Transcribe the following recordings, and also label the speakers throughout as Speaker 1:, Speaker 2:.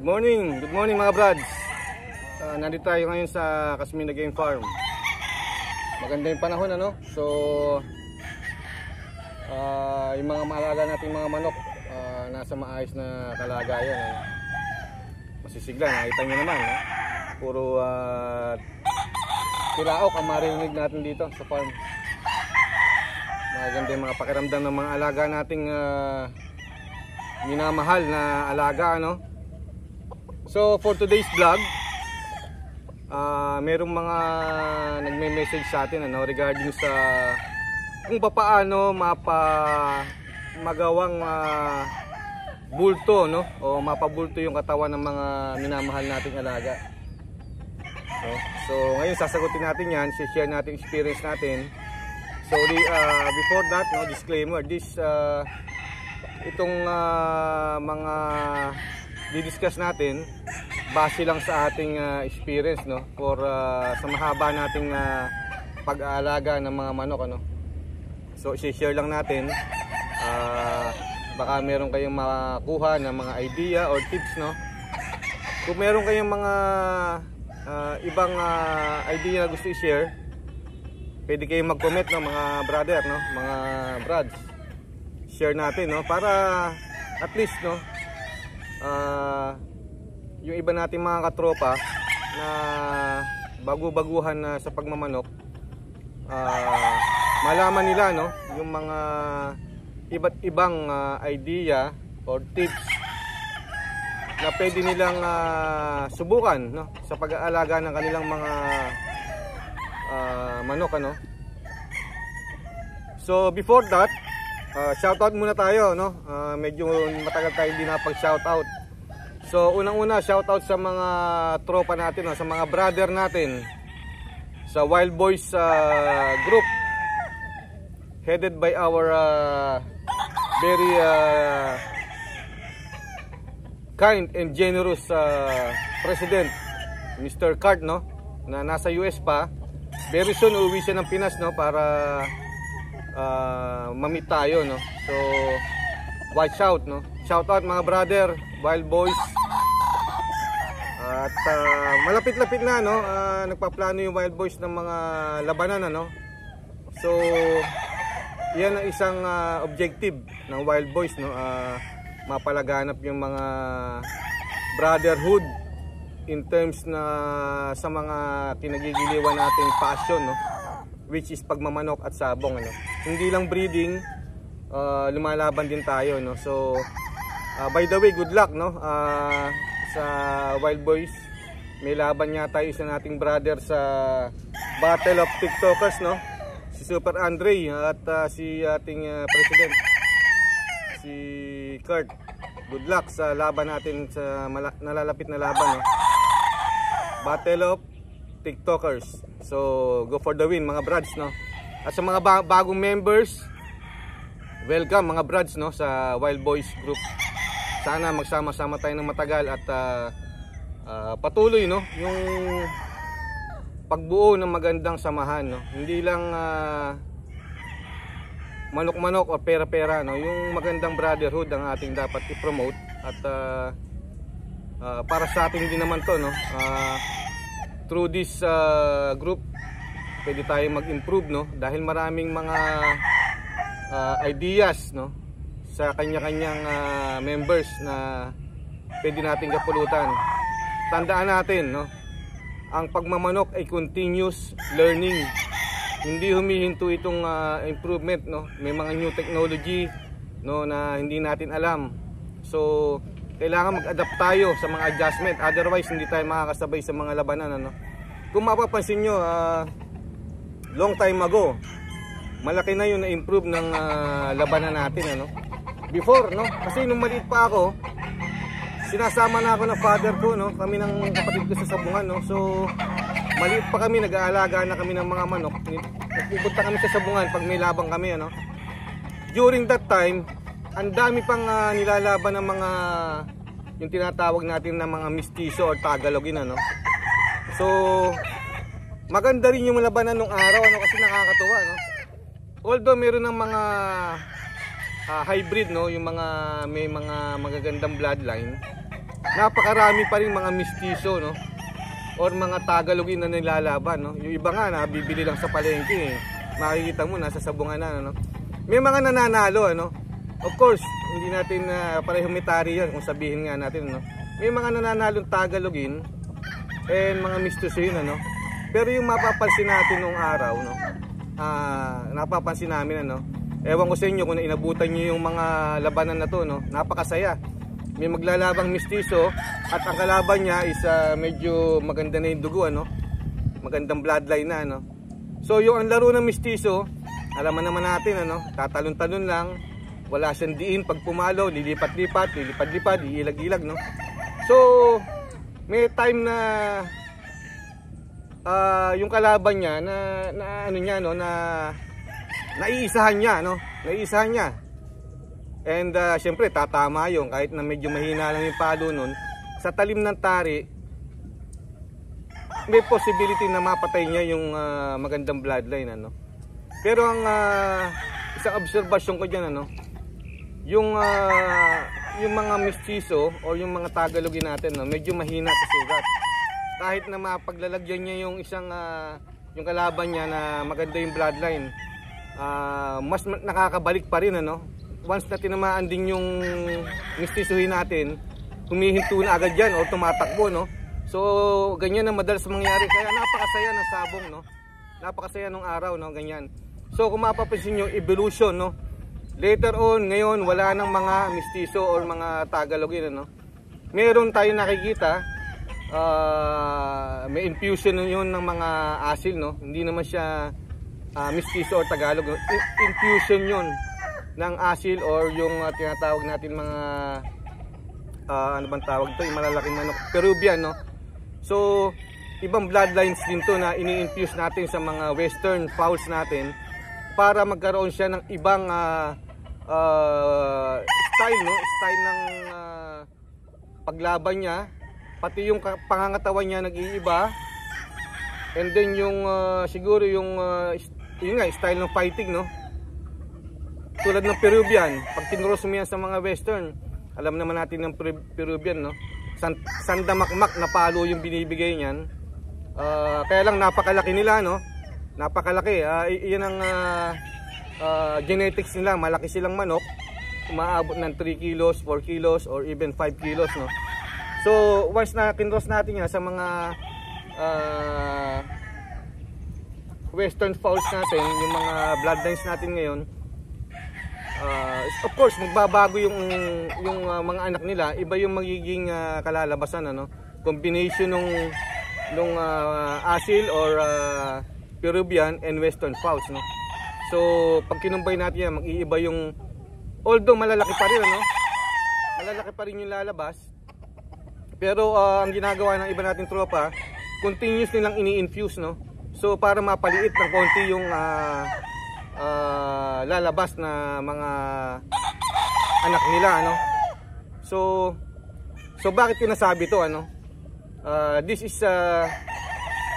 Speaker 1: Good morning mga brads. Nandito tayo ngayon sa Casmina Game Farm. Maganda yung panahon ano. So yung mga maalaga nating mga manok nasa maayos na kalagayan ano? Masisigla, nakita nyo naman no? Puro tilaok ang marinig natin dito sa farm. Maganda yung mga pakiramdam ng mga alaga nating minamahal na alaga ano. So for today's vlog, merong mga nagme-message sa atin ano, regarding sa kung paano magawang bulto no, o mapabulto yung katawan ng mga minamahal nating alaga. So ngayon sasagutin natin yan, share natin experience natin. So before that no, disclaimer, itong mga di-discuss natin base lang sa ating experience no, for sa mahaba nating pag-aalaga ng mga manok ano. So i-share lang natin, baka meron kayong makuha ng mga idea or tips no. Kung meron kayong mga ibang idea na gusto i-share, pwede kayong mag-comment no, mga brother no, mga brads. Share natin no, para at least no, yung iba nating mga katropa na bagu-baguhan na sa pagmamanok, malaman nila no, yung mga iba't ibang idea or tips na pwede nilang subukan no, sa pag-aalaga ng kanilang mga manok ano. So before that, shoutout muna tayo no. Medyo matagal tayo hindi napag-shoutout. So unang-una shoutout sa mga tropa natin no, sa mga brother natin sa Wild Boys group headed by our very kind and generous president Mr. Cart no, na nasa US pa. Very soon uuwi siya ng Pinas no, para mamit tayo no. So watch out no. Shout out mga brother, Wild Boys. At malapit-lapit na no, nagpaplano yung Wild Boys ng mga labanan ano. So yan ang isang objective ng Wild Boys no, mapalaganap yung mga brotherhood in terms na sa mga kinagigiliwan nating passion no, which is pagmamanok at sabong ano. Hindi lang breeding, lumalaban din tayo no. So by the way, good luck no, sa Wild Boys. May laban niya tayo sa nating brother sa Battle of TikTokers no, si Super Andre at si ating president si Kurt. Good luck sa laban natin sa nalalapit na laban no, Battle of TikTokers. So go for the win mga brads no. At sa mga bagong members, welcome mga brads no sa Wild Boys group. Sana magsama-sama tayo ng matagal at patuloy no yung pagbuo ng magandang samahan no. Hindi lang manok-manok o pera-pera no, yung magandang brotherhood ang ating dapat i-promote. At para sa ating din naman to no, through this group pwede tayong mag-improve no, dahil maraming mga ideas no sa kanya-kanyang members na pwede nating kapulutan. Tandaan natin no, ang pagmamanok ay continuous learning. Hindi humihinto itong improvement no. May mga new technology no na hindi natin alam. So kailangan mag-adapt tayo sa mga adjustment, otherwise hindi tayo makakasabay sa mga labanan ano. Kung mapapansin nyo, long time ago malaki na yung na-improve ng labanan natin ano. Before no, kasi nung maliit pa ako, sinasama na ako ng father ko no, kami ng kapatid ko sa sabungan no. So maliit pa kami, nag-aalaga na kami ng mga manok. Nagpupunta kami sa sabungan pag may labang kami ano. During that time, ang dami pang nilalaban ng mga yung tinatawag natin na mga mistiso or tagalogin ano. So maganda rin yung labanan nung araw ano, kasi nakakatuwa no. Although meron ng mga hybrid no, yung mga may mga magagandang bloodline, napakarami pa rin mga mistiso, no, or mga Tagalogin na nilalaban, no. Yung iba nga nabibili lang sa palengke, makikita mo nasa sabungan na, no. May mga nananalo, ano. Of course, hindi natin parehong metary yan kung sabihin nga natin, no. May mga nananalong Tagalogin and mga mistiso yun, ano. Pero yung mapapansin natin nung araw, no, napapansin namin, ano, ewan ko sa inyo kung inabutan nyo yung mga labanan na to, no, napakasaya. May maglalabang mistiso at ang kalaban niya is medyo maganda na yung dugo, ano, magandang bloodline na, ano. So yung ang laro ng mistiso, alam naman natin, ano, tatalon-talon lang, wala siyang diin pag pumalo, lilipat-lipat, lilipad-lipad, iilag-ilag, no. So may time na yung kalaban niya na ano niya, no, na naiisahan niya, no, naiisahan niya. And syempre tatama yung kahit na medyo mahina lang yung palo nun, sa talim ng tari may possibility na mapatay niya yung magandang bloodline, ano. Pero ang isang obserbasyon ko diyan, ano, yung mga mistiso o yung mga Tagalogin natin, no, medyo mahina sa sugat. Kahit na mapaglalagyan niya yung isang yung kalaban niya na maganda yung bloodline, mas nakakabalik pa rin, ano. Once na tinamaan din yung mistisuhin natin, humihinto na agad yan o tumatakbo, no. So ganyan na madalas mangyari, kaya napakasaya ng sabong, no, napakasaya ng araw, no, ganyan. So kung mapapansin nyo, evolution, no, later on, ngayon wala nang mga mistiso or mga Tagalogin, ano. Meron tayong nakikita, may infusion yun ng mga asil, no, hindi naman siya mistiso or Tagalog, no? Infusion yun ng asil or yung tinatawag natin mga ano bang tawag ito, yung malalaking manok, Peruvian, no. So ibang bloodlines din to na ini-infuse natin sa mga western fowls natin para magkaroon siya ng ibang style, no, style ng paglaban niya, pati yung pangangatawan niya nag-iiba, and then yung siguro yung yun nga, style ng fighting, no. Tulad ng Peruvian, pag tinroso mo yan sa mga western, alam naman natin ng Peruvian, no, sandamakmak na palo yung binibigay niyan. Kaya lang napakalaki nila, no, napakalaki. Iyan ang genetics nila, malaki silang manok, umaabot ng 3 kilos, 4 kilos, or even 5 kilos, no. So once na kinross natin yan sa mga western fowls natin, yung mga bloodlines natin ngayon, of course magbabago yung mga anak nila, iba yung magiging kalalabasan, ano, combination nung asil or Peruvian and western fowls, no. So pag kinumbay natin yan, mag-iiba yung, although malalaki pa rin, ano, malalaki pa rin yung lalabas, pero ang ginagawa ng iba nating tropa, continuous nilang ini-infuse, no. So para mapaliit ng konti yung lalabas na mga anak nila, ano. So bakit ko nasabi to, ano? This is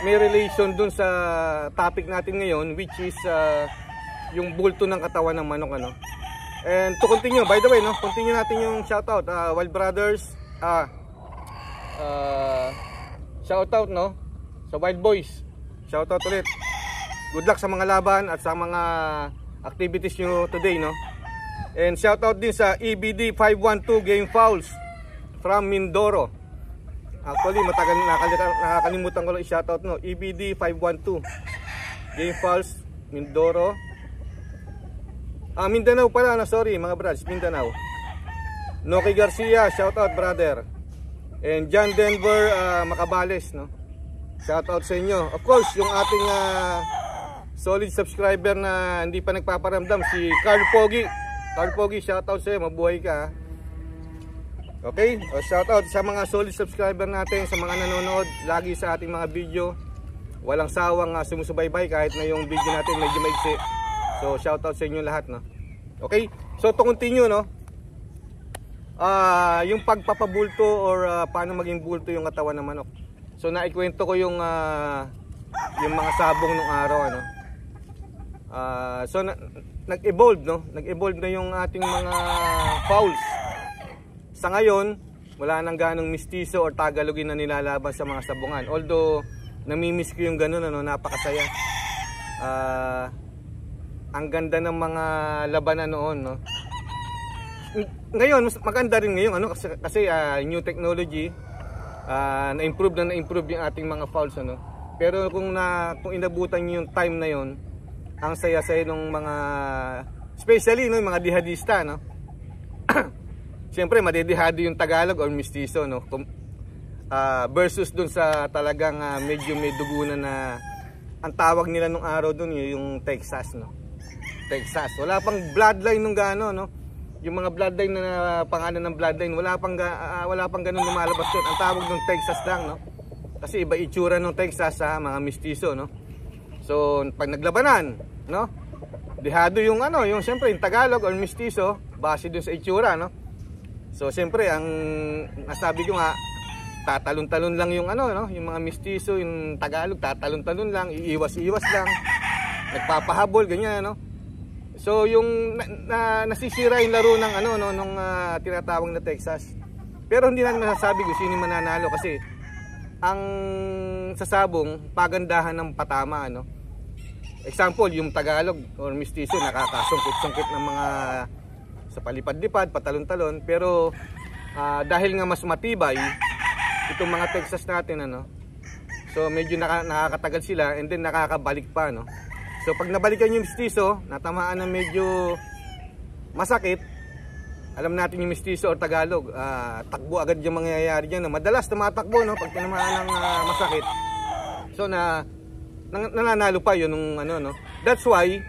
Speaker 1: may relation dun sa topic natin ngayon, which is yung bulto ng katawan ng manok, ano. And to continue, by the way, no, continue natin yung shoutout, Wild Brothers, shoutout, no, sa Wild Boys, shoutout ulit. Good luck sa mga laban at sa mga activities nyo today, no. And shoutout din sa EBD 512 Game Fowls from Mindoro. Actually, matagal nakakalimutan ko lang i-shoutout, no. EBD 512 Game Fowls Mindoro. Mindanao pala, no, sorry mga brads, Mindanao. Noki Garcia, shoutout brother. And John Denver Macabales, no. Shoutout sa inyo. Of course, yung ating solid subscriber na hindi pa nagpaparamdam, si Carl Pogi. Carl Pogi, shoutout sa iyo, mabuhay ka. Okay? Shoutout sa mga solid subscriber natin, sa mga nanonood lagi sa ating mga video. Walang sawang sumusubaybay kahit na yung video natin medyo maigsi. So shoutout sa inyo lahat, no. Okay? So to continue, no. Yung pagpapabulto or paano maging bulto yung katawan ng manok. So naikwento ko yung mga sabong nung araw, ano. So nag-evolve, no? Nag-evolve na yung ating mga fowls. Sa ngayon, wala nang ganong mistiso or Tagalogin na nilalaban sa mga sabungan. Although namimiss ko yung ganun, ano, napakasaya. Ang ganda ng mga labanan noon, no. Ngayon mas maganda rin ngayon, ano, kasi new technology, na-improve yung ating mga fouls, ano. Pero kung inabutan niyo yung time na yon, ang saya-saya ng mga, especially no, yung mga dihadista, no. Siyempre madidihado yung Tagalog or mistiso, no, versus dun sa talagang medyo may dugunan na ang tawag nila nung araw dun yung Texas, no. Texas, wala pang bloodline nung gano, no. Yung mga bloodline na pangalan ng bloodline, wala pang ganun lumalabas doon. Ang tawag nung Texas lang, no. Kasi iba itsura ng Texas sa mga mistiso, no. So pag naglabanan, no, dihado yung ano, yung siyempre yung Tagalog or mistiso base dun sa itsura, no. So siyempre ang nasabi ko nga, tatalon-talon lang yung ano, no, yung mga mistiso, yung Tagalog tatalon-talon lang, iiwas-iwas lang, nagpapahabol ganyan, no. So yung nasisira yung laro ng ano, no, nung tinatawag na Texas. Pero hindi natin masasabi kung sino mananalo kasi ang sasabong pagandahan ng patama, no. Example, yung Tagalog or mistiso nakakasungkit-sungkit ng mga sa palipad-lipad, patalon-talon, pero dahil nga mas matibay itong mga Texas natin, ano, so medyo nakakatagal sila and then nakakabalik pa, no. So pag nabalikan yung mistiso, natamaan na medyo masakit, alam natin yung mistiso or Tagalog, takbo agad yung mangyayari dyan, no. Madalas tumatakbo, no, pag tinamaan ng masakit. So nananalo pa yun nung ano, no. That's why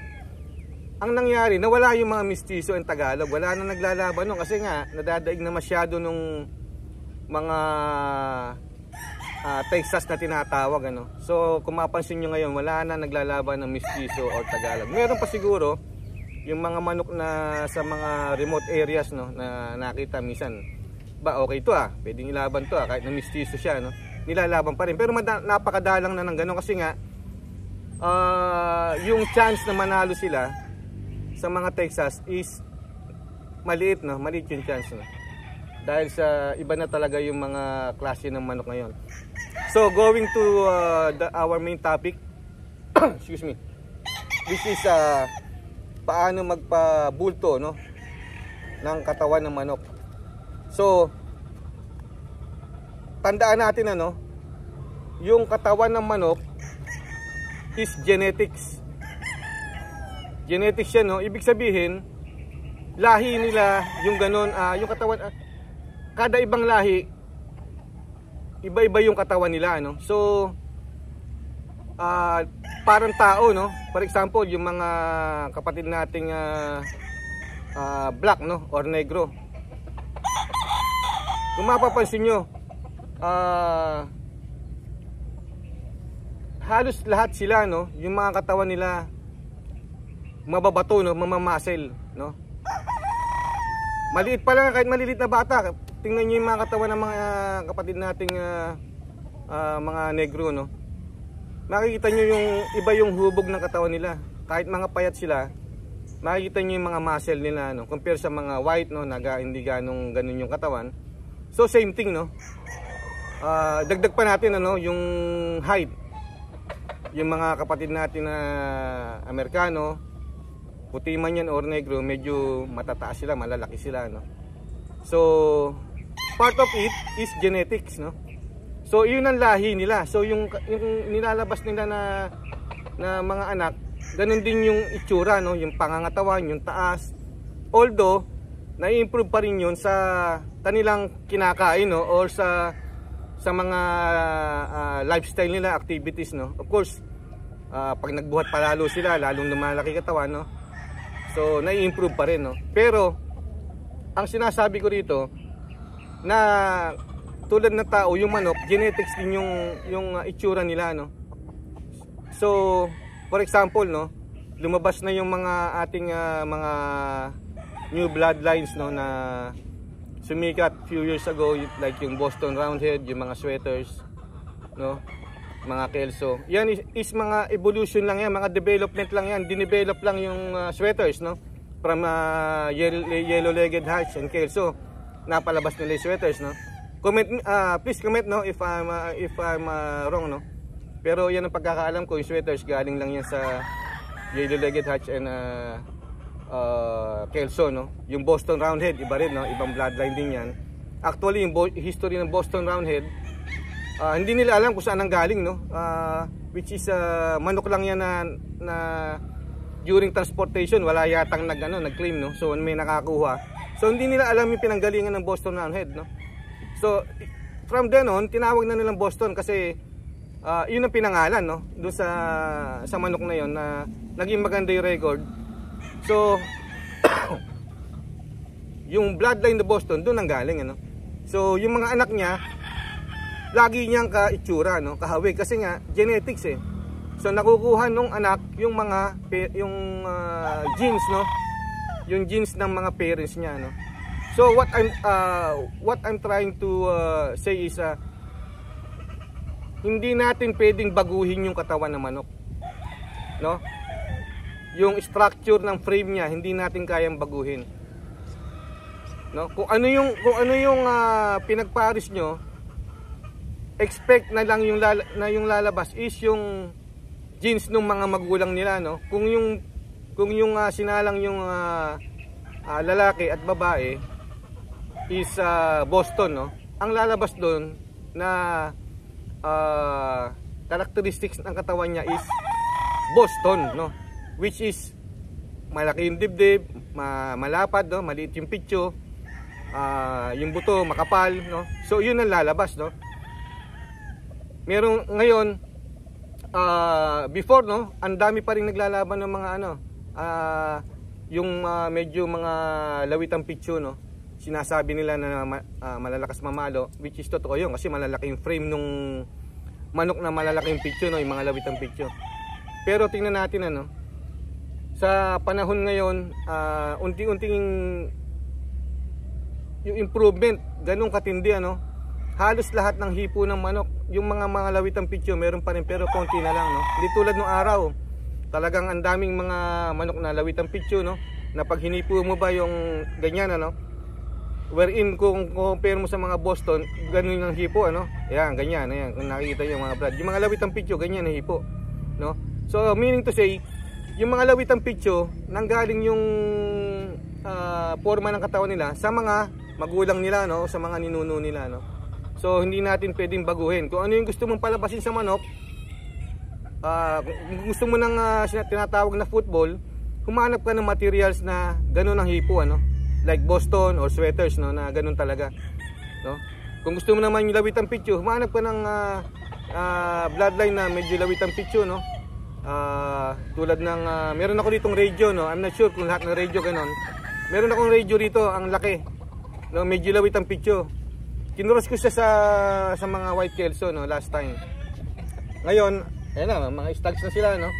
Speaker 1: ang nangyari, nawala yung mga mistiso and Tagalog. Wala na naglalaban nun kasi nga nadadaig na masyado nung mga Texas na tinatawag, ano. So kung mapansin nyo ngayon, wala na naglalaban ng mistiso or Tagalog. Meron pa siguro yung mga manok na sa mga remote areas, no, na nakita minsan, ba okay to, pwedeng ilaban to, kahit na mistiso siya, no, nilalaban pa rin. Pero napakadalang na ng ganun kasi nga yung chance na manalo sila sa mga Texas is maliit, no, maliit yung chance, no, dahil sa iba na talaga yung mga klase ng manok ngayon. So going to our main topic, excuse me, this is paano magpabulto, no, ng katawan ng manok. So tandaan natin, ano, yung katawan ng manok is genetics. Genetics yan, no. Ibig sabihin, lahi nila yung ganon, yung katawan, kada ibang lahi, iba-iba yung katawan nila, no. So, parang tao, no. For example, yung mga kapatid nating black, no, or negro. Kung mapapansin nyo, halos lahat sila, no, yung mga katawan nila mababato, no, mamamasel, no. Maliit pa lang, kahit maliliit na bata, tingnan niyo yung mga katawan ng mga kapatid nating mga negro, no. Makikita niyo yung iba yung hubog ng katawan nila. Kahit mga payat sila, makikita niyo yung mga muscle nila, no, compare sa mga white, no, hindi ganun yung katawan. So same thing, no. Dagdag pa natin, ano, yung height. Yung mga kapatid natin na Amerikano, puti man yan or negro, medyo matataas sila, malalaki sila, no. So part of it is genetics, no. So yun ang lahi nila. So yung nilalabas nila na mga anak, ganun din yung itsura, no, yung pangangatawan, yung taas. Although na-improve pa rin yun sa kanilang kinakain, no, or sa mga lifestyle nila, activities, no. Of course, pag nagbuhat palalo sila, lalong lumalaki katawan, no. So nai-improve pa rin, no. Pero ang sinasabi ko rito, na tulad ng tao, yung manok, genetics din yung itsura nila, no. So for example, no, lumabas na yung mga ating mga new bloodlines, no, na sumikat few years ago, like yung Boston Roundhead, yung mga sweaters, no, mga kelso. Yan is mga evolution lang yan, mga development lang yan. Dinevelop lang yung sweaters, no, from yellow-legged hatch and kelso. Napalabas nila yung sweaters, no. Comment, please comment no if I'm wrong no. Pero yan ang pagkakaalam ko, yung sweaters galing lang yan sa Yellow-legged Hatch and Kelso no. Yung Boston Roundhead iba rin no, ibang bloodline din yan. Actually yung history ng Boston Roundhead, hindi nila alam kung saan ang galing no. Which is manok lang yan na during transportation wala yatang nag-claim no. So may nakakuha. So hindi nila alam yung pinanggalingan ng Boston Roundhead no. So from then on tinawag na nilang Boston kasi yun ang pinangalan no doon sa manok na yon na naging maganda yung record. So yung bloodline ng Boston doon ang galing ano. So yung mga anak niya lagi niyang kaitsura no, kahawig kasi nga genetics eh. So nakukuha nung anak yung mga genes no, yung genes ng mga parents niya no. So what I'm trying to say is hindi natin pwedeng baguhin yung katawan ng manok no. Yung structure ng frame niya hindi natin kayang baguhin no. Kung ano yung pinagparis nyo, expect na lang yung lalabas is yung genes ng mga magulang nila no. Kung yung sinalang yung lalaki at babae is Boston no, ang lalabas doon na characteristics ng katawan niya is Boston no, which is malaki yung dibdib, malapad no, maliit yung pityo, yung buto makapal no. So yun ang lalabas no. Meron ngayon before no, ang dami pa rin naglalaban ng mga yung medyo mga lawitang pityo no. Sinasabi nila na malalakas mamalo, which is totoo yun kasi malalaki yung frame nung manok na malalaking pityo no, yung mga lawitang pityo. Pero tingnan natin sa panahon ngayon, unti-unting yung improvement ganun katindi ano. Halos lahat ng hipo ng manok, yung mga lawitang pityo meron pa rin pero konti na lang no. Hindi tulad nung araw, talagang ang daming mga manok na lawitang pityo no, na pag hinipo mo ba yung ganyan ano, wherein kung compare mo sa mga Boston, ganun ang hipo ano. Ayan, ganyan, ayan, kung nakikita yung mga brad, yung mga lawitang pityo ganyan na hipo no. So meaning to say, yung mga lawitang pityo nanggaling yung forma ng katawan nila sa mga magulang nila no, sa mga ninuno nila no. So hindi natin pwedeng baguhin. Kung ano yung gusto mong palabasin sa manok, kung gusto mo ng tinatawag na football, humanap ka ng materials na ganun ang hipo ano, like Boston or sweaters no, na ganun talaga no. Kung gusto mo naman yung lawitang pityo, humanap ka ng bloodline na medyo lawitang pityo no. Tulad ng meron ako ditong radio no. I'm not sure kung lahat ng radio ganun. Meron akong radio dito, ang laki no, medyo lawitang pityo. Kinuros ko siya sa mga white kelso no, last time. Ngayon, ayan na, mga stags na sila no.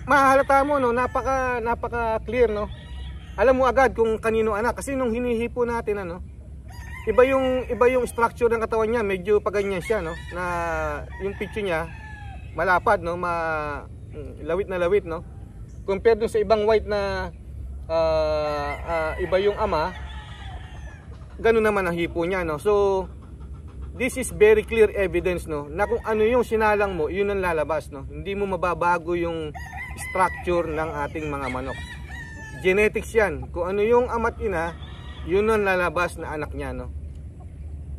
Speaker 1: Mahalata mo no, napaka clear no. Alam mo agad kung kanino anak kasi nung hinihipo natin ano, iba yung structure ng katawan niya, medyo paganyan siya no, na yung pityo niya malapad no, lawit na lawit no. Compared dun sa ibang white na iba yung ama, ganun naman ang hipo niya no. So this is very clear evidence no, na kung ano yung sinalang mo, yun ang lalabas no. Hindi mo mababago yung structure ng ating mga manok. Genetics yan. Kung ano yung ama't ina, yun ang lalabas na anak niya no.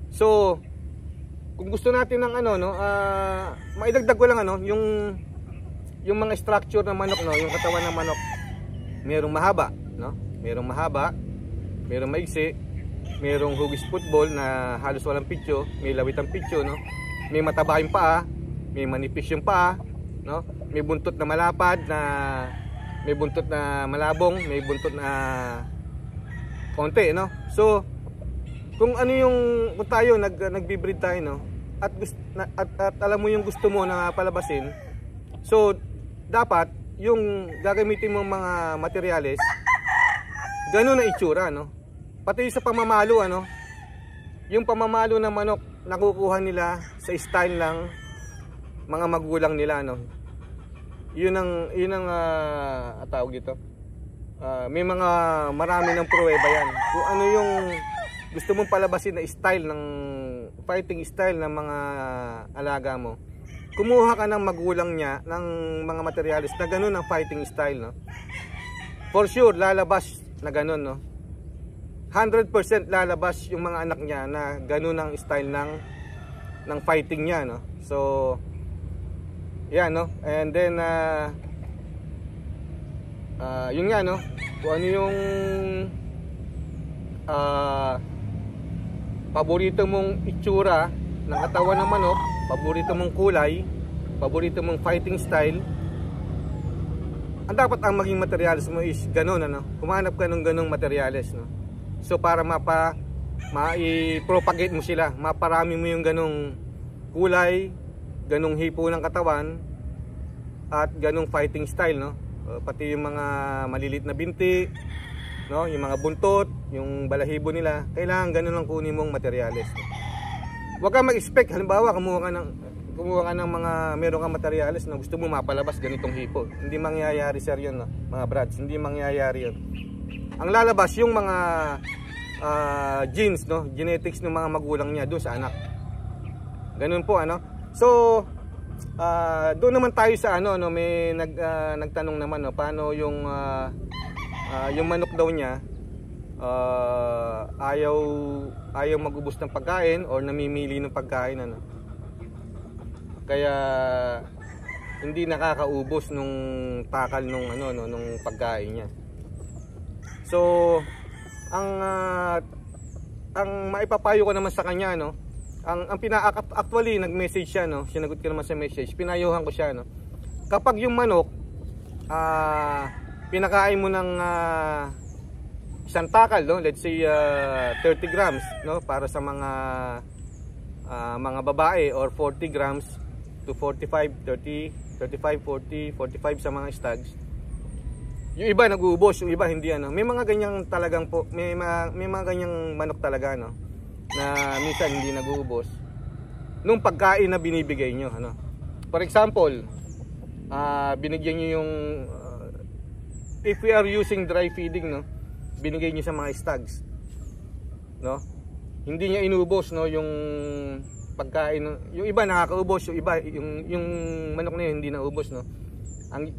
Speaker 1: So kung gusto natin ng maidagdag ko lang yung mga structure ng manok no, yung katawan ng manok. Merong mahaba no, merong mahaba, merong maigsi, merong hugis football na halos walang pityo, may lawitang pityo no. May mataba yung paa, may manipis yung paa no, may buntot na malapad na, may buntot na malabong, may buntot na konti no. So kung ano yung, kung tayo nagbi-breed tayo no, at alam mo yung gusto mo na palabasin, so dapat yung gagamitin mong mga materyales ganun na itsura no. Pati sa pamamalo ano, yung pamamalo ng manok nakukuha nila sa style ng mga magulang nila no. Yun ang tawag dito. May mga marami ng pruweba yan. Kung ano yung gusto mong palabasin na style ng fighting style ng mga alaga mo, kumuha ka ng magulang niya ng mga materyales na ganun ang fighting style, no? For sure lalabas na ganun, no? 100% lalabas yung mga anak niya na ganun ang style ng fighting niya, no? So yan, no? And then yun nga, no? Kung ano yung paborito mong itsura ng katawan ng manok, paborito mong kulay, paborito mong fighting style, ang dapat ang maging materials mo is ganun, ano? Humanap ka ng ganung materials, no? So para ma-propagate mo sila, maparami mo yung ganung kulay, ganung hipo ng katawan at ganung fighting style, no? Pati yung mga malilit na binti, no? Yung mga buntot, yung balahibo nila, kailangan ganun lang kunin mong materyales. Huwag kang mag-expect, halimbawa kumuha ka ng mga meron kang materyales na gusto mo mapalabas ganitong hipo. Hindi mangyayari sir yun, no? Mga brads, hindi mangyayari yun. Ang lalabas yung mga genes, no? Genetics ng mga magulang niya doon sa anak. Ganun po, ano? So doon naman tayo sa ano, no? May nagtanong naman, no? Paano yung manok daw niya ayaw magubos ng pagkain or namimili ng pagkain, ano? Kaya hindi nakakaubos nung takal nung ano, no, nung pagkain niya. So ang maipapayo ko naman sa kanya, no, ang actually nag-message siya, no, sinagot ko naman sa message, pinayuhan ko siya, no. Kapag yung manok pinakain mo ng isang takal, no, let's say 30 grams, no, para sa mga babae, or 40 grams to 45, 30, 35, 40, 45 sa mga stags. Yung iba nag-uubos, yung iba hindi, ano. May mga ganyang talagang po, may mga ganyang manok talaga, no, na minsan hindi nag-uubos nung pagkain na binibigay nyo, ano. For example, binigyan nyo yung if we are using dry feeding, no, binigay nyo sa mga stags, no, hindi niya inubos, no, yung pagkain. Yung iba nakakaubos, yung iba yung manok na yun hindi naubos, no. Ang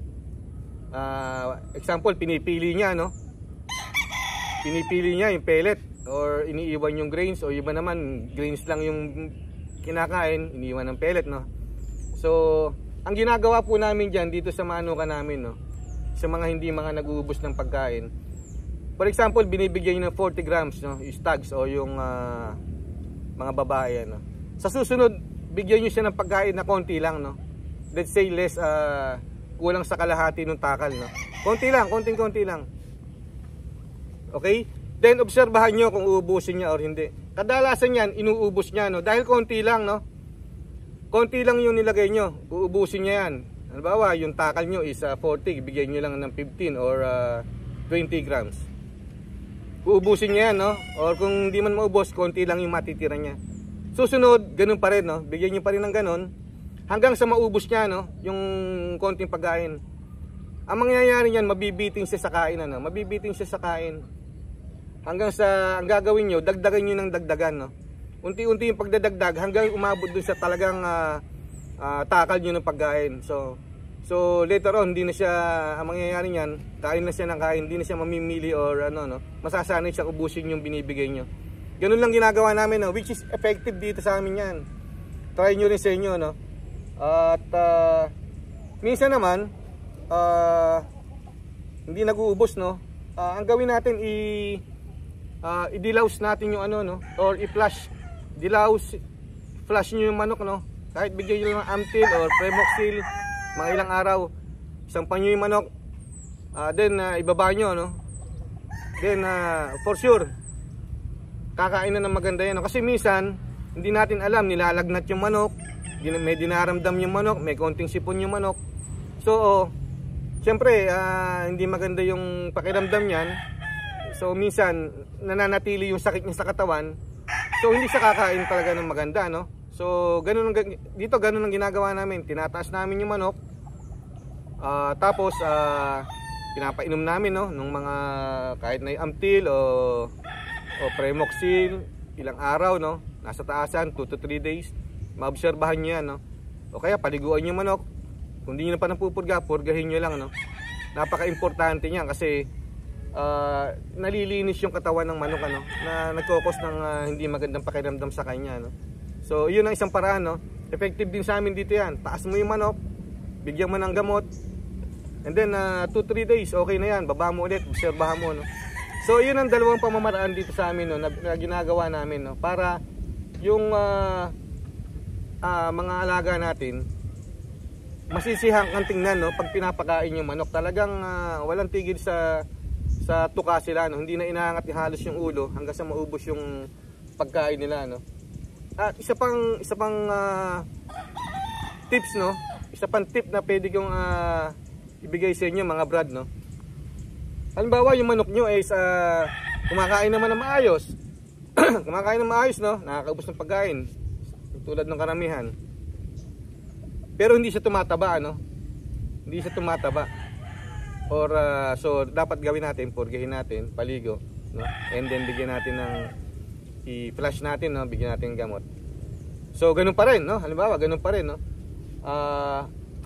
Speaker 1: example, pinipili niya, no, pinipili niya yung pellet or iniiwan yung grains, o iba naman grains lang yung kinakain, iniiwan ng pellet, no. So ang ginagawa po namin dyan dito sa manukan namin, no, sa mga hindi mga nag-uubos ng pagkain, for example, binibigyan nyo ng 40 grams, no, yung stags o yung mga babae, no. Sa susunod, bigyan nyo siya ng pagkain na konti lang, no. Let's say less, kulang sa kalahati ng takal, no. Konti lang, konting-konti lang. Okay? Then obserbahan nyo kung uubusin niya or hindi. Kadalasan yan, inuubos niya, no, dahil konti lang, no. Konti lang yung nilagay nyo, uubusin niya yan. Halimbawa, yung takal nyo is 40, bigyan nyo lang ng 15 or 20 grams. Uubusin niya yan, no? Or kung di man maubos, konti lang yung matitira niya. Susunod, ganun pa rin, no? Bigyan nyo pa rin ng ganun hanggang sa maubos niya, no, yung konting pagkain. Ang mangyayari niyan, mabibiting siya sa kain, ano? Mabibiting siya sa kain. Hanggang sa, ang gagawin nyo, dagdagan nyo ng dagdagan, no? Unti-unti yung pagdadagdag hanggang umabot dun sa talagang takal nyo ng pagkain. So later on, hindi na siya, ang mangyayari niyan, kain na siya ng kain, hindi na siya mamimili or ano, no, masasanay siya ubusin yung binibigay nyo. Ganun lang ginagawa namin, no, which is effective dito sa amin yan. Try nyo rin sa inyo, no. At minsan naman hindi nag-uubos, no. Ang gawin natin i-dilaws natin yung ano, no, or i-flush, flush nyo yung manok, no. Kahit bigyan nyo ng Amtil or Premoxil, mga ilang araw, sampan nyo yung manok, then ibaba nyo, no. Then for sure kakain na ng maganda yan, no? Kasi minsan hindi natin alam, nilalagnat yung manok, may dinaramdam yung manok, may konting sipon yung manok. So syempre hindi maganda yung pakiramdam niyan. So minsan nananatili yung sakit niya sa katawan. So hindi siya kakain talaga ng maganda, no. So ganun dito, ganun ang ginagawa namin. Tinataas namin yung manok. Tapos pinapainom namin, no, nung mga kahit na Amtil o o Premoxil, ilang araw, no? Nasa taasan, 2 to 3 days. Maobserbahan nyo yan, no? O kaya paliguan nyo manok. Kung di nyo na pa napupurga, purgahin nyo lang, no? Napaka-importante niyan kasi nalilinis yung katawan ng manok, ano? Na nagkokos ng hindi magandang pakiramdam sa kanya, no? So, yun ang isang paraan, no? Effective din sa amin dito yan. Taas mo yung manok, bigyan mo ng gamot, and then 2-3 days, okay na yan. Baba mo ulit, obserbahan mo, no? So, yun ang dalawang pamamaraan dito sa amin, no, na ginagawa namin, no, para yung mga alaga natin masisihang kang tingnan, no, pag pinapakain yung manok. Talagang walang tigil sa tuka sila, no? Hindi na inaangat halos yung ulo hanggang sa maubos yung pagkain nila, no? At isa pang tips, no? Isa pang tip na pwede kong ibigay sa inyo, mga brad, no? Halimbawa, yung manok nyo is kumakain naman ng maayos. Kumakain ng maayos, no? Nakakaubos ng pagkain. Tulad ng karamihan. Pero hindi siya tumataba, no? Hindi siya tumataba. Or so dapat gawin natin, purgahin natin, paligo, no? And then bigyan natin ng i-flush natin, no? Bigyan natin ng gamot. So ganun pa rin, no? Halimbawa, ganun pa rin, no?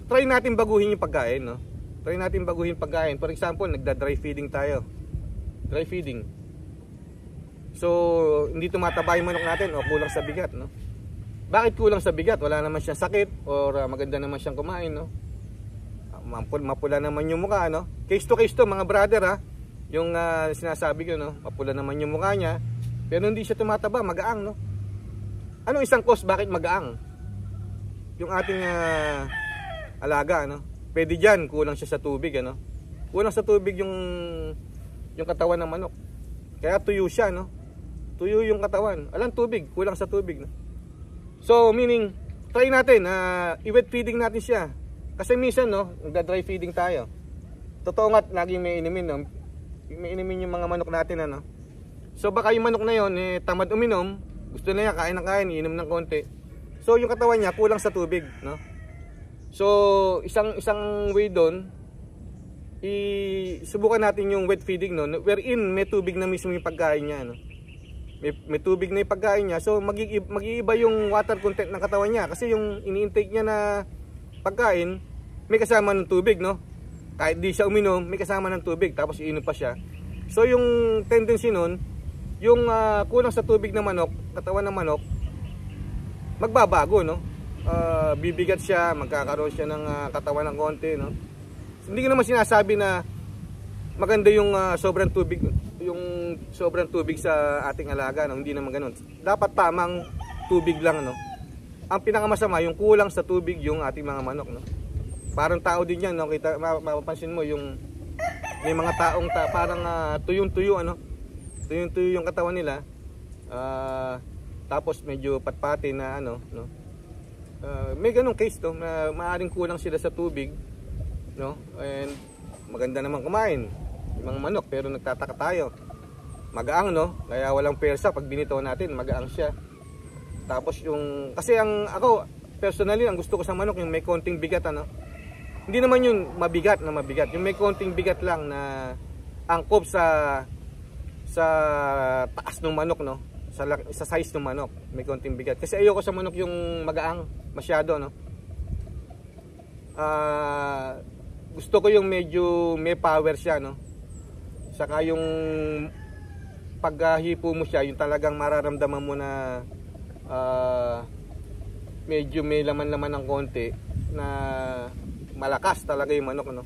Speaker 1: Try natin baguhin yung pagkain, no? Try natin baguhin pagkain. For example, nagda-dry feeding tayo. Dry feeding. So, hindi tumataba yung manok natin o kulang sa bigat, no? Bakit kulang sa bigat? Wala naman siyang sakit or maganda naman siyang kumain, no? Mapula naman yung mukha, no? Case to case to, mga brother, ha? Yung sinasabi ko, no? Mapula naman yung mukha niya, pero hindi siya tumataba, magaang, no? Anong isang cause bakit magaang? Yung ating alaga, no? Pwede dyan, kulang siya sa tubig, ano? Kulang sa tubig yung katawan ng manok. Kaya tuyo siya, no? Tuyo yung katawan. Alang tubig, kulang sa tubig, no? So, meaning, try natin, i-wet feeding natin siya. Kasi minsan, no, nagda-dry feeding tayo. Totoo nga't laging may inumin, no? May inumin yung mga manok natin, ano? So, baka yung manok na yon tamad uminom, gusto na niya, kain ng kain, iinom ng konti. So, yung katawan niya, kulang sa tubig, no? So, isang way doon, subukan natin yung wet feeding, no? Wherein may tubig na mismo yung pagkain niya, no? May tubig na yung pagkain niya. So, mag-iiba yung water content ng katawan niya. Kasi yung ini-intake niya na pagkain, may kasama ng tubig, no? Kahit di siya uminom, may kasama ng tubig. Tapos iinom pa siya. So, yung tendency nun, yung kulang sa tubig ng manok, katawan ng manok, magbabago, no? Bibigat siya, magkakaroon siya ng katawan ng konti, no? Hindi ko naman sinasabi na maganda yung sobrang tubig sa ating alaga, no? Hindi naman ganoon. Dapat tamang tubig lang, no? Ang pinakamasama yung kulang sa tubig yung ating mga manok, no? Parang tao din yan, no? Kita mapapansin mo yung may mga taong parang tuyong-tuyo, ano? Tuyong-tuyo yung katawan nila. Tapos medyo patpati na ano, no? May ganung case to na maaring kulang sila sa tubig, no? And maganda naman kumain yung mga manok, pero nagtataka tayo, magaang, no? Kaya walang persa pag binito natin, magaang siya. Tapos yung kasi ako personally, ang gusto ko sa manok yung may konting bigat, ano? Hindi naman yun mabigat, yung may konting bigat lang na angkop sa taas ng manok, no? Sa size ng manok, may konting bigat. Kasi ayoko sa manok yung magaang masyado, no? Gusto ko yung medyo may power siya, no? Saka yung paghipo mo siya, yung talagang mararamdaman mo na medyo may laman-laman ng konti, na malakas talaga yung manok, no?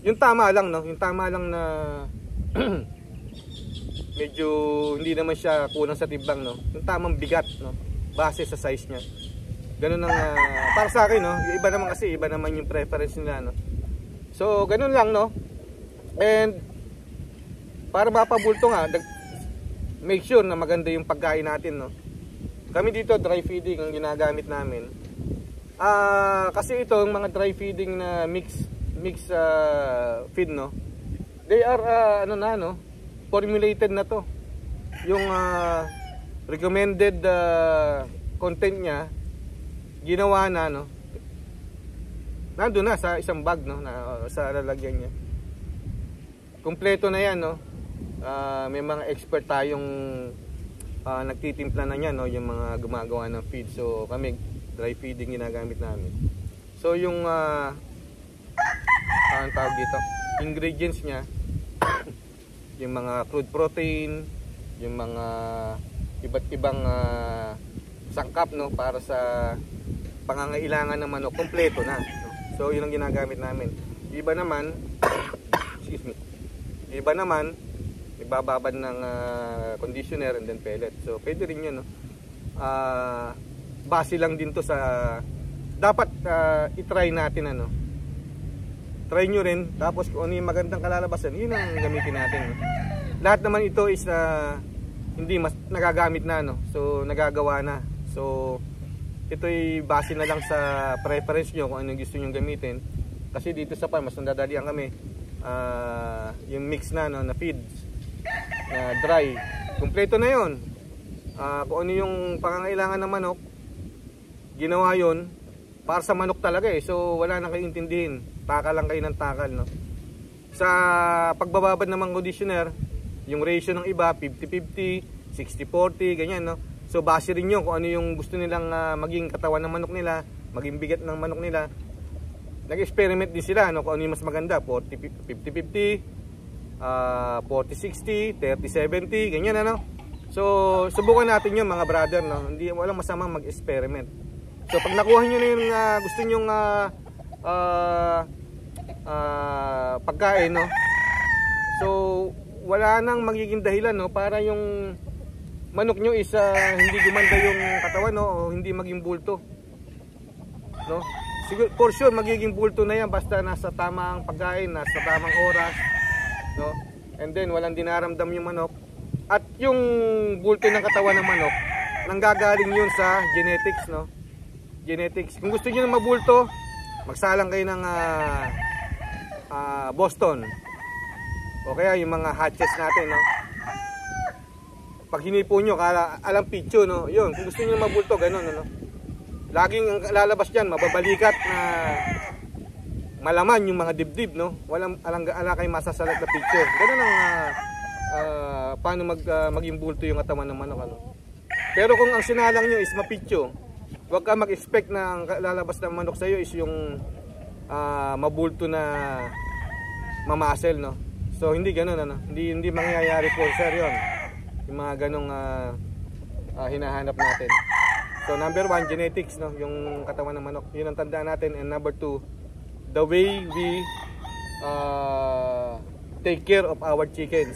Speaker 1: Yung tama lang, no? Yung tama lang na medyo hindi naman siya kulang sa timbang, no? Yung tamang bigat, no? Base sa size niya. Ganun ang para sa akin, no? Yung iba naman kasi, iba naman yung preference nila, no? So, ganun lang, no? And para mapabulto nga, make sure na maganda yung pagkain natin, no? Kami dito, dry feeding ang ginagamit namin. Kasi ito, yung mga dry feeding na mix feed, no? They are, formulated na to. Yung recommended content niya, ginawa na, no? Nandun na sa isang bag, no? Sa lalagyan niya. Kompleto na yan, no? may mga expert tayong nagtitimpla na niyan, no, yung mga gumagawa ng feed. So kami dry feeding ginagamit namin. So yung ang tawag dito, ingredients niya, yung mga crude protein, yung mga iba't ibang sangkap, no, para sa pangangailangan ng manok, kompleto na, no? So yun ang ginagamit namin. Iba naman excuse me, iba naman nagbababad ng conditioner and then pellet. So pwede rin yun, no? Base lang din to sa dapat i-try natin, ano. Try nyo rin, tapos kung ano yung magandang kalalabasan, yun ang gamitin natin, no? Lahat naman ito is hindi mas nagagamit na, no? So nagagawa na. So ito'y base na lang sa preference nyo kung anong gusto nyo gamitin. Kasi dito sa farm, mas nadadalian kami yung mix na, no, na feeds na dry, kumpleto na yon. Kung ano yung pangangailangan ng manok, ginawa yon para sa manok talaga, eh. So wala na kayong intindihin, takal lang kayo ng takal, no? Sa pagbababad ng mga conditioner, yung ratio ng iba 50-50, 60-40, ganyan, no? So base rin yun kung ano yung gusto nilang maging katawan ng manok nila, maging bigat ng manok nila. Nag-experiment din sila, no, kung ano yung mas maganda, 50-50, 40-60, 30-70, ganyan, ano. So subukan natin yun, mga brother, no? Hindi, walang masamang mag-experiment. So pag nakuha nyo na yung gusto nyong pagkain, no, so wala nang magiging dahilan, no, para yung manok nyo is hindi gumanda yung katawan, no, o hindi maging bulto, no. Siguro, for sure magiging bulto na yan basta nasa tamang pagkain, nasa tamang oras, no, and then walang dinaramdam yung manok. At yung bulto ng katawan ng manok, nanggagaling yun sa genetics, no. Genetics. Kung gusto nyo na mabulto, magsalang kayo ng Boston, o kaya yung mga hatches natin, no. Pag hinipo nyo, alam pitcho, no, yun. Kung gusto nyo mabulto, ganun, no. Laging lalabas dyan, mababalikat na malaman yung mga dibdib, no. Walang ala kayo masasalat na pitcho. Ganun ang paano maging bulto yung katawan ng manok, ano. Pero kung ang sinalang nyo is mapitcho, huwag ka mag-expect na ang lalabas ng manok sa'yo is yung mabulto na mamasel, no. So hindi ganun, ano. Hindi mangyayari po, sir, yun. Yung mga ganong hinahanap natin. So number 1, genetics, no, yung katawan ng manok, yun ang tandaan natin. And number 2, the way we take care of our chickens,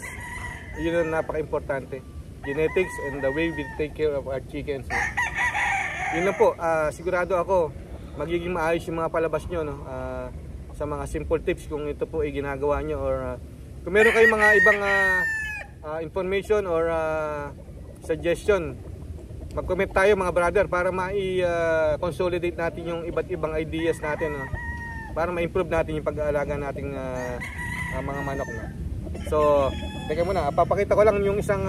Speaker 1: yun ang napaka-importante. Genetics and the way we take care of our chickens, no? Yun lang po. Sigurado ako magiging maayos yung mga palabas nyo, no, sa mga simple tips kung ito po ay ginagawa nyo, or kung meron kayong mga ibang information or suggestion, mag-comment tayo, mga brother, para ma-consolidate natin yung iba't ibang ideas natin, no? Para ma-improve natin yung pag-aalaga nating mga manok, no? So teka muna, papakita ko lang yung isang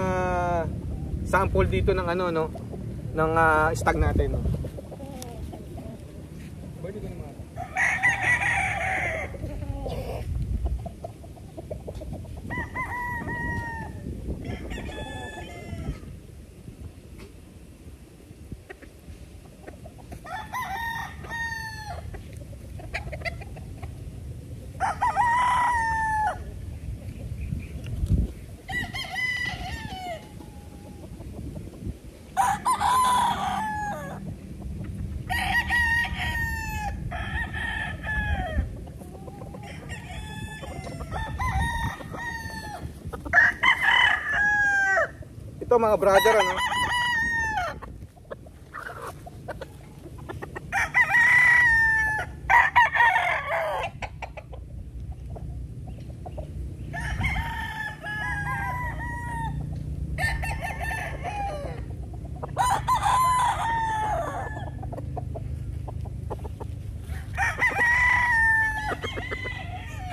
Speaker 1: sample dito ng ano, no, ng stag natin, no? Ito, mga brother, ano,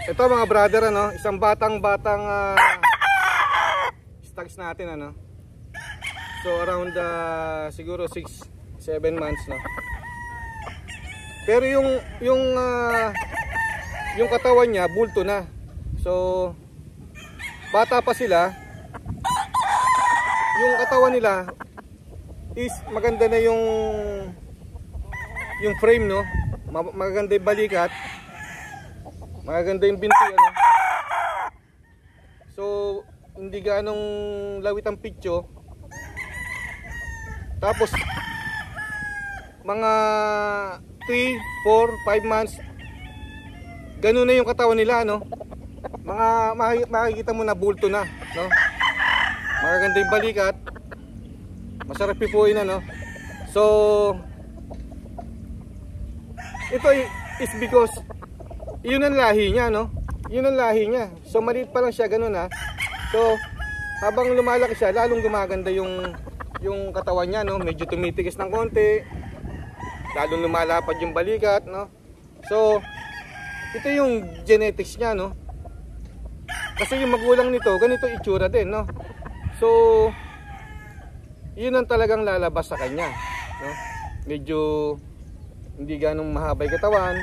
Speaker 1: ito, mga brother, ano, isang batang stags natin, ano. So around siguro 6-7 months, no. Pero yung katawan niya bulto na. So bata pa sila, yung katawan nila is maganda na yung frame, no? Maganda yung balikat, maganda yung binti, ano? So hindi ganong lawit ang pityo. Tapos mga 3, 4, 5 months ganun na yung katawan nila, no? Makikita mo na bulto na, no? Magaganda yung balikat, masarap pipuin na, no? So ito is because yun ang lahi niya, no? Yun ang lahi niya. So maliit pa lang siya, ganun, ha? So habang lumalaki siya, lalong gumaganda yung katawan niya, no? Medyo tumitigas ng konti, lalong lumalapad yung balikat, no? So ito yung genetics niya, no? Kasi yung magulang nito, ganito itsura din, no? So yun ang talagang lalabas sa kanya, no? Medyo hindi ganong mahabay katawan,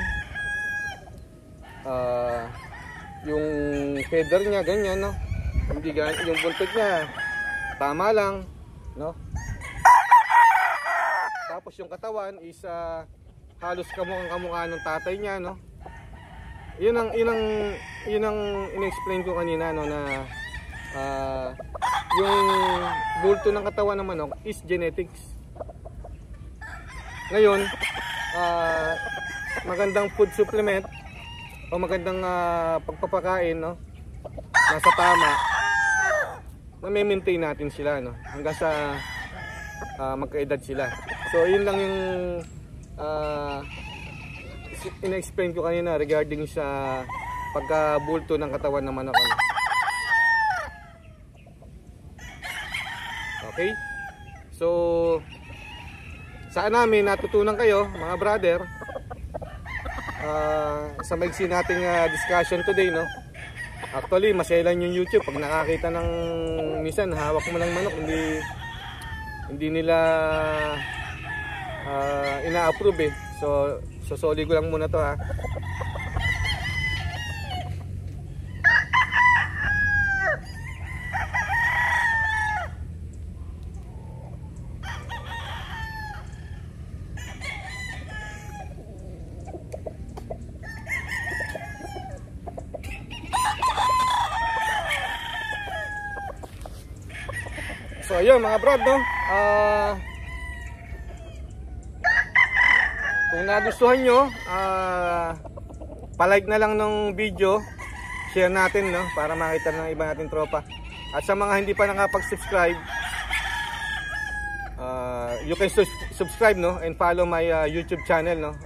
Speaker 1: yung feather niya ganyan, no? Hindi ganun, yung buntot niya tama lang, no? Tapos yung katawan is halos kamukha ng tatay niya, no? Yun ang in-explain ko kanina, no, na yung bulto ng katawan ng manok is genetics. Ngayon, magandang food supplement o magandang pagpapakain, no, nasa tama, na-maintain natin sila, no, hanggang sa magkaedad sila. So yun lang yung in-explain ko kanina regarding sa pagkabulto ng katawan ng manok. Okay? So saan namin natutunan kayo, mga brother, sa maigsi nating discussion today, no? Actually, maselan yung YouTube pag nakakita ng minsan hawak mo lang manok, hindi nila ina-approve, eh. So soli ko lang muna to, ha. So ayun mga brad, no? Kung nagustuhan nyo, palike na lang ng video, share natin, no? Para makita ng iba nating tropa. At sa mga hindi pa nakapag-subscribe, you can subscribe, no? And follow my YouTube channel, no?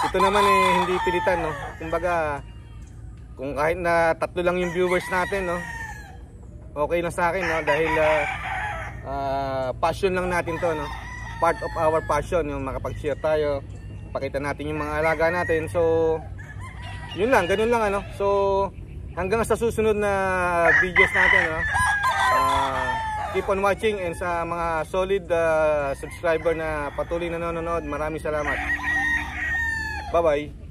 Speaker 1: Ito naman hindi pilitan, no? Kumbaga, kung kahit na 3 lang yung viewers natin, no? Okay na sa akin, no? Dahil passion lang natin to, no? Part of our passion, yung makapag-share tayo, pakita natin yung mga alaga natin. So yun lang, ganun lang, ano. So hanggang sa susunod na videos natin, no? Keep on watching, and sa mga solid subscriber na patuloy na nanonood, maraming salamat. Bye bye.